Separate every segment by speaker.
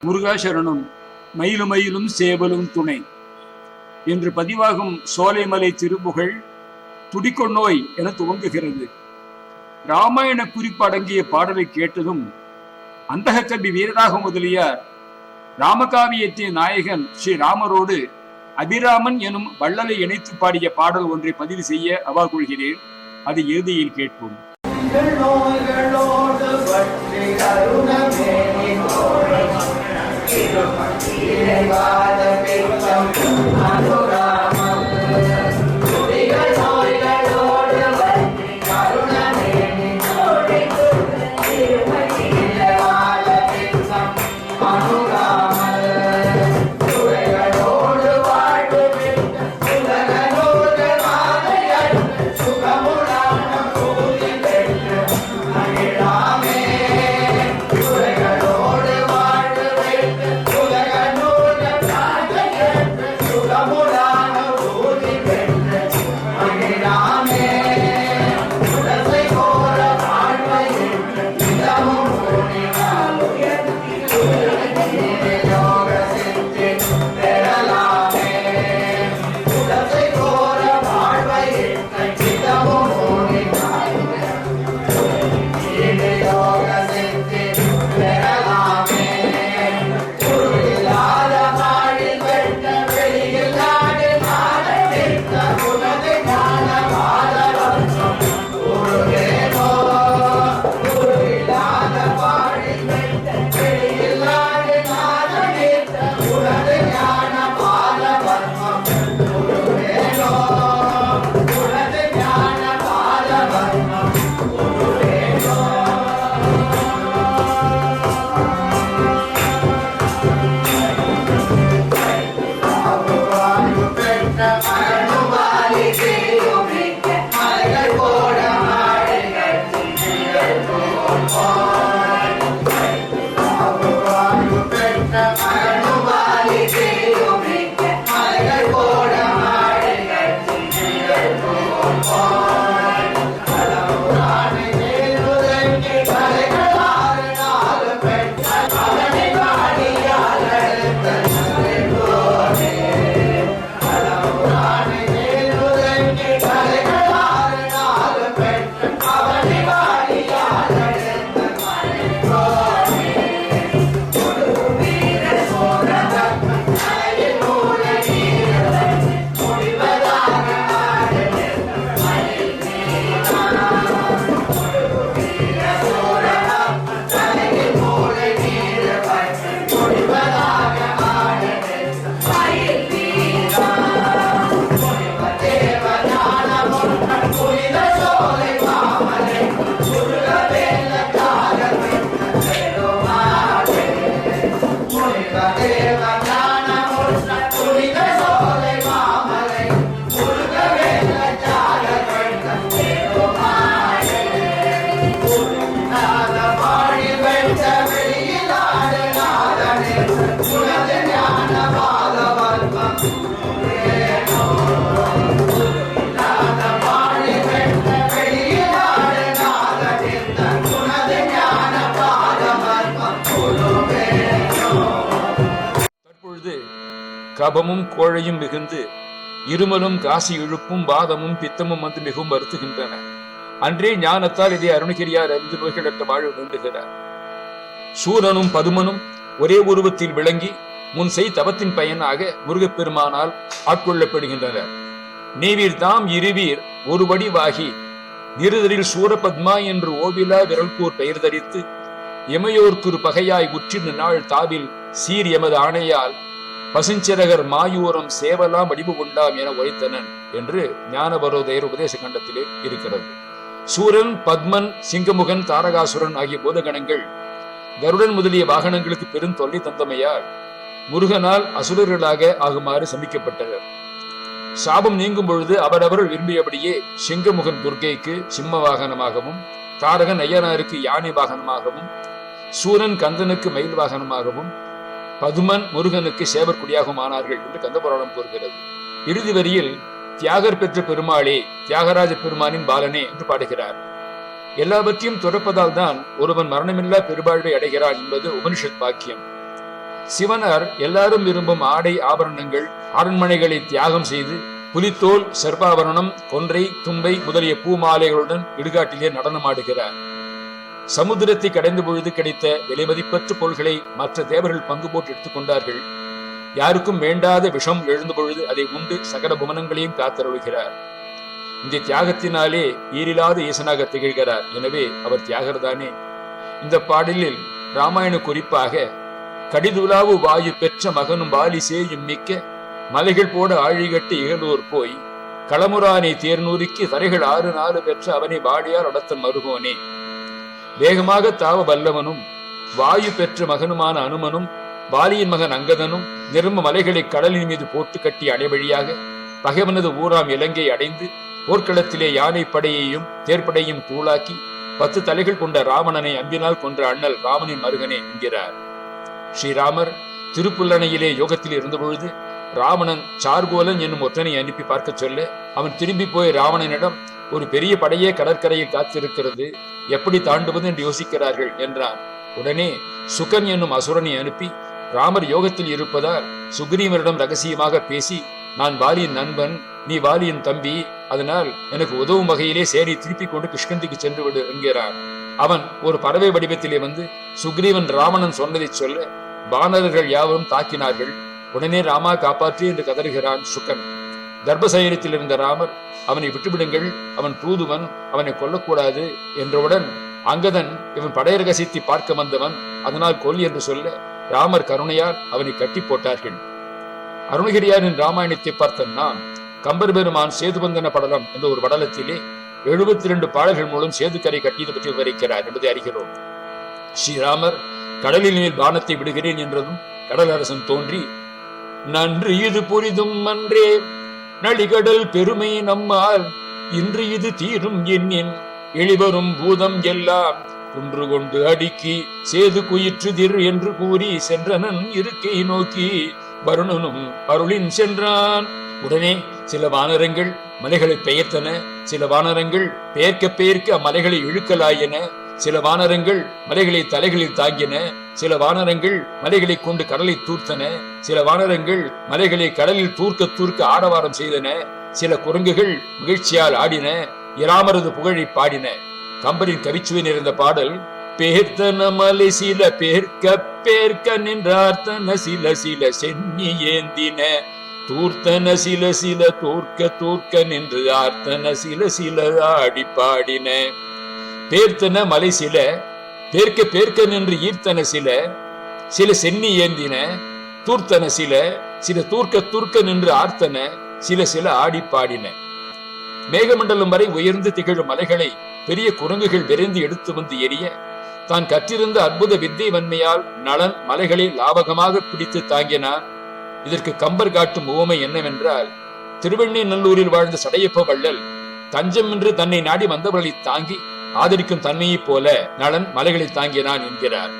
Speaker 1: முருகாசரணம் மயிலுமயிலும் சேவலும் துணை என்று பதிவாகும் சோலைமலை திருப்புகழ் துடிக்கொன்னோய் என துவங்குகிறது. ராமாயண குறிப்பு அடங்கிய பாடலை கேட்டதும் அந்தகக்கவி வீரராக முதலியார் ராமகாவியத்தின் நாயகன் ஸ்ரீ ராமரோடு அபிராமன் எனும் வள்ளலை இணைத்து பாடிய பாடல் ஒன்றை பதிவு செய்ய அவா கொள்கிறேன். அதை இறுதியில் கேட்போம்.
Speaker 2: கபமும் கோழையும் மிகுந்து இருமலும் காசி இழுப்பும் வாதமும் பித்தமும் வந்து மிகவும் வருத்துகின்றன. அன்றே ஞானத்தால் இதை அருணகிரியார் அறிந்து நோய்களற்ற வாழ்வு வேண்டுகிறார். சூரனும் பதுமனும் ஒரே உருவத்தில் விளங்கி முன் செய் தவத்தின் பயனாக முருகப்பெருமானால் ஆட்கொள்ளப்படுகின்றனர். நீவீர் தாம் இருவீர் ஒரு வடிவாகி நிறுதலில் சூரபத்மா என்று ஓவிலா விரல்கூர் பெயர் தரித்து எமையோர்க்கு பகையாய் உற்றின நாள் தாவில் சீர் எமது ஆணையால் பசுஞ்சிறகர் மாயூரம் சேவலாம் வடிவு கொண்டாம் என உரைத்தனன் என்று ஞானபரோதயர் உபதேச கண்டத்திலே இருக்கிறது. சூரன், பத்மன், சிங்கமுகன், தாரகாசுரன் ஆகிய பூதகணங்கள் கருடன் முதலிய வாகனங்களுக்கு பெரும் தொல்லை தந்தமையால் முருகனால் அசுரர்களாக ஆகுமாறு சமிக்கப்பட்டனர். சாபம் நீங்கும் பொழுது அவரவர்கள் விரும்பியபடியே சிங்கமுகன் துர்க்கைக்கு சிம்ம வாகனமாகவும், தாரகன் ஐயனாருக்கு யானை வாகனமாகவும், சூரன் கந்தனுக்கு மயில் வாகனமாகவும், பதுமன் முருகனுக்கு சேவற்குடியாகவும் ஆனார்கள் என்று கந்தபுராணம் கூறுகிறது. இறுதி வரியில் தியாகர் பெற்ற பெருமாளே, தியாகராஜ பெருமானின் பாலனே என்று பாடுகிறார். எல்லாவற்றையும் துறப்பதால் தான் ஒருவன் மரணமில்லா பெருவாழ்வை அடைகிறான் என்பது உபனிஷத் வாக்கியம். சிவனார் எல்லாரும் விரும்பும் ஆடை ஆபரணங்கள் அரண்மனைகளை தியாகம் செய்து புலித்தோல், சர்பாபரணம், கொன்றை, தும்பை முதலிய பூமாலைகளுடன் இடுகாட்டிலே நடனமாடுகிறார். சமுத்திரத்தை கடைந்த பொழுது கிடைத்த விலைமதிப்பற்ற பொருள்களை மற்ற தேவர்கள் பங்கு போட்டு எடுத்துக் கொண்டார்கள். யாருக்கும் வேண்டாத விஷம் எழுந்த பொழுது அதை உண்டு சகல புவனங்களையும் காத்தருள்கிறார். இந்த தியாகத்தினாலே ஈரில்லாத ஈசனாக திகழ்கிறார். எனவே அவர் தியாகர்தானே. இந்த பாடலில் ராமாயண குறிப்பாக கடிதுலாவு வாயு பெற்ற மகனும் வாலி சேயும் மிக்க மலைகள் போட ஆழிகட்டு இகழூர் போய் களமுரானை தேர்நூறுக்கு தரைகள் 6 4 பெற்ற அவனை வாடியார் அடத்தன் மருகோனே. வேகமாக தாவ வல்லவனும் வாயு பெற்ற மகனுமான அனுமனும் வாலியின் மகன் அங்கதனும் நிரம்ப மலைகளை கடலின் மீது போட்டு கட்டிய அடைவழியாக பகைவனது ஊராம் இலங்கை அடைந்து போர்க்களத்திலே யானை படையையும் தேர்ப்படையும் தூளாக்கி 10 தலைகள் கொண்ட ராவணனை அம்பினால் கொன்ற அண்ணல் ராமனின் மருகனே என்கிறார். ஸ்ரீராமர் திருப்புல்லணையிலே யோகத்தில் இருந்தபொழுது ராவணன் சார்கோலன் என்னும் ஒற்றனை அனுப்பி பார்க்க சொல்ல அவன் திரும்பி போய் ராவணனிடம் ஒரு பெரிய படையே கடற்கரையில் காத்திருக்கிறது, எப்படி தாண்டுவது என்று யோசிக்கிறார்கள் என்றான். உடனே சுகன் என்னும் அசுரனை அனுப்பி ராமர் யோகத்தில் இருப்பதால் சுக்ரீவனிடம் ரகசியமாக பேசி, நான் வாலியின் நண்பன், நீ வாலியின் தம்பி, அதனால் எனக்கு உதவும் வகையிலே சேரி திருப்பிக் கொண்டு கிஷ்கிந்திக்கு சென்று விடு என்கிறான். அவன் ஒரு பறவை வடிவத்திலே வந்து சுக்ரீவன் ராவணன் சொன்னதை சொல்ல வானரர்கள் யாவரும் தாக்கினார்கள். உடனே ராமா காப்பாற்றி என்று கதறுகிறான் சுகன். கர்ப்பசயனத்தில் இருந்த ராமர் அவனை விட்டுவிடுங்கள், அவன் தூதுவன், அவனை கொல்லக்கூடாது என்றவுடன் அங்கதன் இவன் படைய ரகசியத்தை பார்க்க வந்தவன், அதனால் கொல் என்று சொல்ல ராமர் கருணையால் அவனை கட்டி போட்டார்கள். அருணகிரியாரின் ராமாயணத்தை பார்த்த நாம் கம்பர் பெருமான் சேதுபந்தன படலம் என்ற ஒரு படலத்திலே 72 பாடல்கள் மூலம் சேதுக்கரை கட்டியது பற்றி விவரிக்கிறார் என்பதை அறிகிறோம். ஸ்ரீராமர் கடலின் மேல் பானத்தை விடுகிறேன் என்றதும் கடல் அரசன் தோன்றி, நன்று இது புரிதும் அன்றே நளிகடல் பெருமை நம்மால் இன்று இது தீரும் எண்ணின் எளிவரும் பூதம் எல்லாம் குன்று கொண்டு அடுக்கி சேது குயிற்றுதிர் என்று கூறி சென்றனன் இருக்கை நோக்கி வருணனும் அருளின் சென்றான். உடனே சில வானரங்கள் மலைகளை பெயர்த்தன, சில வானரங்கள் பெயர்க்க அம்மலைகளை இழுக்கலாயின, சில வானரங்கள் மலைகளை தலைகளில் தாங்கின, சில வானரங்கள் மலைகளை கொண்டு கடலை தூர்த்தன, சில வானரங்கள் மலைகளை கடலில் தூர்க்க ஆரவாரம் செய்தன, சில குரங்குகள் மகிழ்ச்சியால் ஆடின, இராமரது புகழை பாடின. கம்பரின் கவிச்சுவை நிறைந்த பாடல், பேர்த்தன மலை சில பேர்க்க நின்றார்த்தன சில சில சென்னி ஏந்தின, தூர்த்தன சில சில தூர்க்க நின்று ஆர்த்தன சில சில ஆடி பாடின. பேர்த்தன மலை சில பேர்க்க நின்று ஈர்த்தன சில சில சென்னி ஏந்தின, தூர்த்தன சில சில தூர்க்க நின்று ஆர்த்தன சில சில ஆடி பாடின. மேகமண்டலம் வரை உயர்ந்து திகழும் மலைகளை பெரிய குரங்குகள் விரைந்து எடுத்து வந்து எரிய தான் கற்றிருந்த அற்புத வித்தை வன்மையால் நளன் மலைகளை லாவகமாக பிடித்து தாங்கினான். இதற்கு கம்பர் காட்டும் உவமை என்னவென்றால், திருவெண்ணெய்நல்லூரில் வாழ்ந்த சடையப்ப வள்ளல் தஞ்சம் என்று தன்னை நாடி வந்தவர்களை தாங்கி ஆதரிக்கும் தன்மையைப் போல நளன் மலைகளை தாங்கினான் என்கிறார்.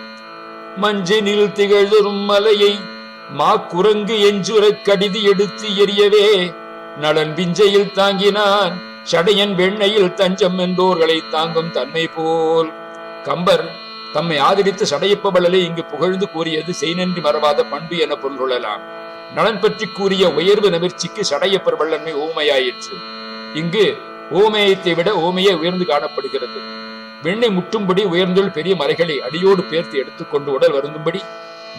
Speaker 2: மஞ்சனில் திகழ்தரும் மலையை மா குரங்கு எஞ்சுர கடிது எடுத்து எரியவே நளன் விஞ்சையில் தாங்கினான், சடையன் வெண்ணையில் தஞ்சம் என்றோர்களை தாங்கும் தன்மை போல். கம்பர் தம்மை ஆதரித்த சடையப்ப வள்ளலை இங்கு புகழ்ந்து கூறியது செய்நன்றி மறவாத பண்பு என பொருள் கொள்ளலாம். நலன் பற்றி கூறிய உயர்வு நவிர்ச்சிக்கு சடையப்பர் வள்ளன்மை ஓமையாயிற்று. இங்கு ஓமையத்தை விட ஓமையே உயர்ந்து காணப்படுகிறது. வெண்ணை முட்டும்படி உயர்ந்துள்ள பெரிய மலைகளை அடியோடு பேர்த்து எடுத்துக்கொண்டு உடல் வருந்தும்படி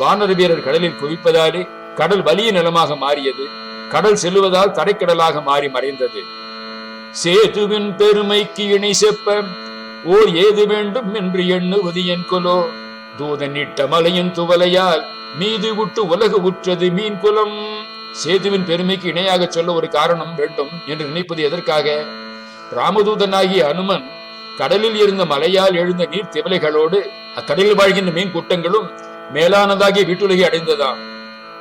Speaker 2: வானர வீரர் கடலில் குவிப்பதாலே கடல் வலிய நிலமாக மாறியது. கடல் செல்லுவதால் தரைக்கடலாக மாறி மறைந்தது. சேதுவின் பெருமைக்கு இணை செப்ப ஓர் ஏது வேண்டும் என்று எண்ணுவது என் கொலோ, தூதன் இட்ட மலையின் துவலையால் மீது விட்டு உலக உற்றது மீன் குலம். சேதுவின் பெருமைக்கு இணையாக சொல்ல ஒரு காரணம் வேண்டும் என்று நினைப்பது எதற்காக? ராமதூதனாகிய அனுமன் கடலில் இருந்த மலையால் எழுந்த நீர் திவலைகளோடு அக்கடலில் வாழ்கின்ற மீன் கூட்டங்களும் மேலானதாகிய வீட்டுலகை அடைந்ததாம்.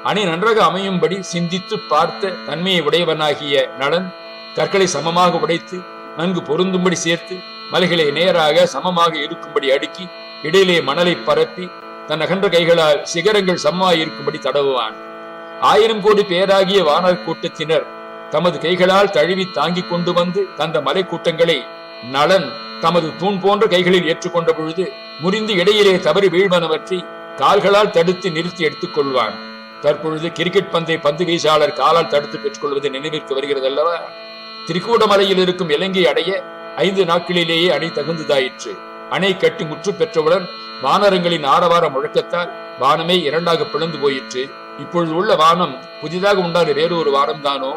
Speaker 2: அணை நன்றாக அமையும்படி சிந்தித்து பார்த்த தன்மையை உடையவனாகிய நளன் கற்களை சமமாக உடைத்து நன்கு பொருந்தும்படி சேர்த்து மலைகளை நேராக சமமாக இருக்கும்படி அடுக்கி இடையிலே மணலை பரப்பி தன் அகன்ற கைகளால் சிகரங்கள் சமமாய் இருக்கும்படி தடவுவான். 1000 கோடி பேராகிய வானர் கூட்டத்தினர் தமது கைகளால் தழுவி தாங்கி கொண்டு வந்து தந்த மலை கூட்டங்களை நளன் தமது தூண் போன்ற கைகளில் ஏற்றுக்கொண்ட பொழுது முறிந்து இடையிலே தவறி வீழ்வனவற்றி கால்களால் தடுத்து நிறுத்தி எடுத்துக் கொள்வான். தற்பொழுது கிரிக்கெட் பந்தை பந்து வீசாளர் காலால் தடுத்து பெற்றுக் கொள்வது நினைவிற்கு வருகிறது அல்லவா? திரிகூடமலையில் இருக்கும் இலங்கை அடைய 5 நாட்களிலேயே அணை தகுந்ததாயிற்று. அணை கட்டி முற்று பெற்றவுடன் வானரங்களின் ஆரவார முழக்கத்தால் வானமே 2ஆக பிளந்து போயிற்று. இப்பொழுது உள்ள வானம் புதிதாக உண்டான வேறொரு வானம் தானோ?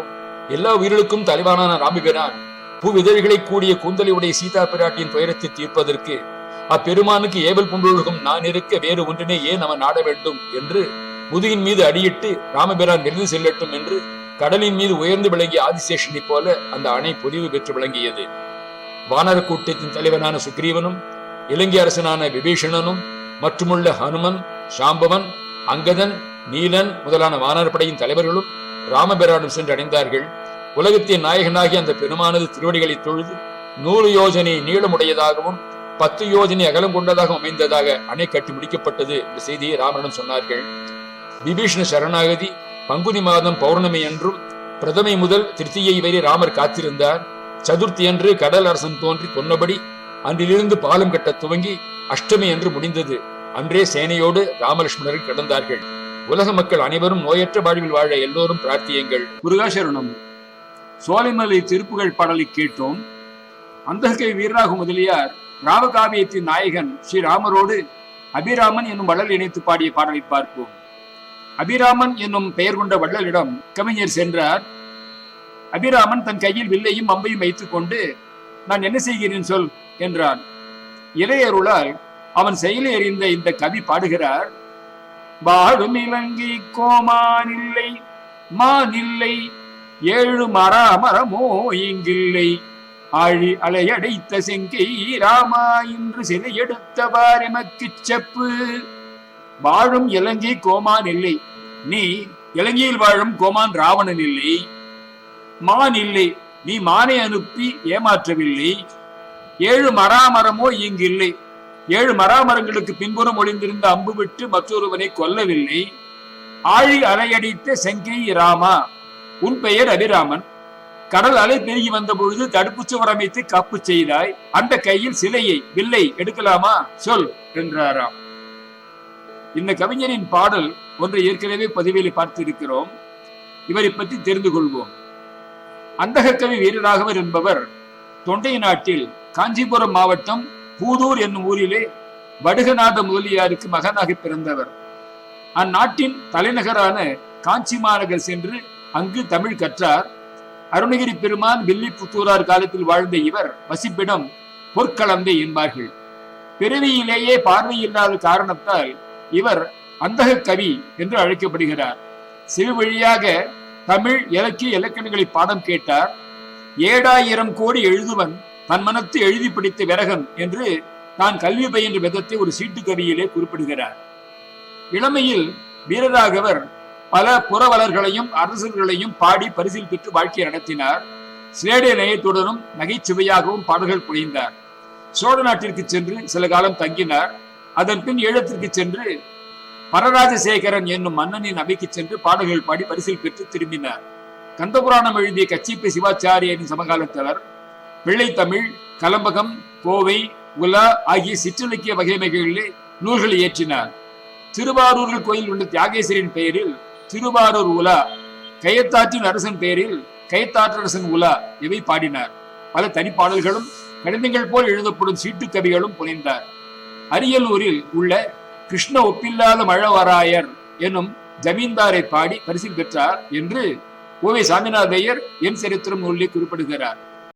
Speaker 2: எல்லா உயிர்களுக்கும் தலைவானான ராமபிரான் பூவிதழ்களை கூடிய கூந்தலை உடைய சீதா பிராட்டியின் துயரத்தை தீர்ப்பதற்கு அப்பெருமானுக்கு ஏவல் புன்றுலகம் நான் இருக்க வேறு ஒன்றினை ஏன் அவன் நாட வேண்டும் என்று முதுகின் மீது அடியிட்டு ராமபிரான் விருது செல்லட்டும் என்று கடலின் மீது உயர்ந்து விளங்கிய ஆதிசேஷனை போல அந்த அணை பொலிவு பெற்று விளங்கியது. வானர கூட்டத்தின் தலைவனான சுக்ரீவனும் இலங்கை அரசனான விபீஷணனும் மற்றுமுள்ள ஹனுமன், சாம்பவன், அங்கதன், நீலன் முதலான வானரப்படையின் தலைவர்களும் ராமபிரானும் சென்று அடைந்தார்கள். உலகத்தின் நாயகனாகி அந்த பெருமானது திருவடிகளை தொழுது 100 யோஜனை நீளமுடையதாகவும் 10 யோஜனை அகலம் கொண்டதாகவும் அமைந்ததாக அணை கட்டி முடிக்கப்பட்டது என்ற செய்தியை ராமனிடம் சொன்னார்கள். விபீஷண சரணாகதி பங்குனி மாதம் பௌர்ணமி அன்றும் பிரதமை முதல் திருத்தியை வரை ராமர் காத்திருந்தார். சதுர்த்தி அன்று கடல் அரசன் தோன்றி சொன்னபடி அன்றிலிருந்து பாலம் கட்ட துவங்கி அஷ்டமி அன்று முடிந்தது. அன்றே சேனையோடு ராமலட்சுமணர்கள் கிடந்தார்கள். உலக மக்கள் அனைவரும் நோயற்ற வாழ்வில் வாழ எல்லோரும் பிரார்த்தியுங்கள்.
Speaker 1: முருகாசரணம். சோலைமலை திருப்புகழ் பாடலை கேட்டோம். அந்தகை வீரராக முதலியார் ராமகாவியத்தின் நாயகன் ஸ்ரீராமரோடு அபிராமன் என்னும் வள்ளல் இணைத்து பாடிய பாடலை பார்ப்போம். அபிராமன் என்னும் பெயர் கொண்ட வள்ளலிடம் கவிஞர் சென்றார். அபிராமன் தன் கையில் வில்லையும் அம்பையும் வைத்துக் கொண்டு நான் என்ன செய்கிறேன் சொல் என்றான். இளையருளால் அவன் செயலை அறிந்த இந்த கவி பாடுகிறார். வாடும் இலங்கை கோமானில்லை மானில்லை 7 மரமரமோ இங்கில்லை ஆழி அலையடைத்த செங்கை ராமா என்று சிலை எடுத்தவார் எமக்கு செப்பு. வாழும் இலங்கை கோமான் இல்லை, நீ இலங்கையில் வாழும் கோமான் ராவணன் இல்லை. மான் இல்லை, நீ மானை அனுப்பி ஏமாற்றவில்லை. 7 மராமரமோ இங்கில்லை, 7 மராமரங்களுக்கு பின்புறம் ஒளிந்திருந்த அம்பு விட்டு மற்றொருவனை கொல்லவில்லை. ஆழி அலையடித்த செங்கை ராமா, உன் பெயர் அபிராமன். கடல் அலை பெருகி வந்த பொழுது தடுப்பு சுவர் அமைத்து காப்பு செய்தாய். அந்த கையில் சிலையை வில்லை எடுக்கலாமா சொல் என்றாராம். இந்த கவிஞரின் பாடல் ஒன்றை ஏற்கனவே பதிவேலி பார்த்திருக்கிறோம். இவரை பற்றி தெரிந்து கொள்வோம். அந்தக கவி வீரராகவர் என்பவர் தொண்டை நாட்டில் காஞ்சிபுரம் மாவட்டம் பூதூர் என்னும் ஊரிலே வடுகநாத முதலியாருக்கு மகனாக பிறந்தவர். அந்நாட்டின் தலைநகரான காஞ்சி மாநகர் சென்று அங்கு தமிழ் கற்றார். அருணகிரி பெருமான் வில்லிபுத்தூரார் காலத்தில் வாழ்ந்த இவர் வசிப்பிடம் பொற்களந்தை என்பார்கள். பிறவியிலேயே பார்வையில்லாத காரணத்தால் இவர் அந்தக கவி என்று அழைக்கப்படுகிறார். சிறு வழியாக தமிழ் இலக்கிய இலக்கணங்களை பாடம் கேட்டார். 7000 கோடி எழுதுவன் தன் மனத்து எழுதி பிடித்த விரகன் என்று தான் கல்வி பயின்ற விதத்தை ஒரு சீட்டு கவியிலே குறிப்பிடுகிறார். இளமையில் வீரராகவர் பல புறவலர்களையும் அரசர்களையும் பாடி பரிசில் பெற்று வாழ்க்கையை நடத்தினார். சிலேடை நயத்துடனும் நகைச்சுவையாகவும் பாடல்கள் புரிந்தார். சோழ நாட்டிற்கு சென்று சில காலம் தங்கினார். அதன் பின் ஈழத்திற்கு சென்று பரராஜசேகரன் என்னும் மன்னனின் அவைக்கு சென்று பாடல்கள் பாடி பரிசில் பெற்று திரும்பினார். கந்தபுராணம் எழுதிய கச்சிப்பை சிவாச்சாரியரின் சமகாலத்தவர் பிள்ளைத்தமிழ், கலம்பகம், கோவை, உலா ஆகிய சிற்றிலக்கிய வகைமைகளிலே நூல்களை இயற்றினார். திருவாரூரில் கோயில் உள்ள தியாகேஸ்வரின் பெயரில் திருவாரூர் உலா, கயத்தாற்றின் அரசன் பெயரில் கயத்தாற்றரசன் உலா இவை பாடினார். பல தனிப்பாடல்களும் கடிதங்கள் போல் எழுதப்படும் சீட்டு கவிகளும் புனைந்தார். அரியலூரில் உள்ள கிருஷ்ண ஒப்பில்லாத மழவராயர் எனும் ஜமீன்தாரை பாடி பரிசில் பெற்றார் என்று ஓ.வே. சாமிநாதையர் என் சரித்திரம் நூலில் குறிப்பிடுகிறார்.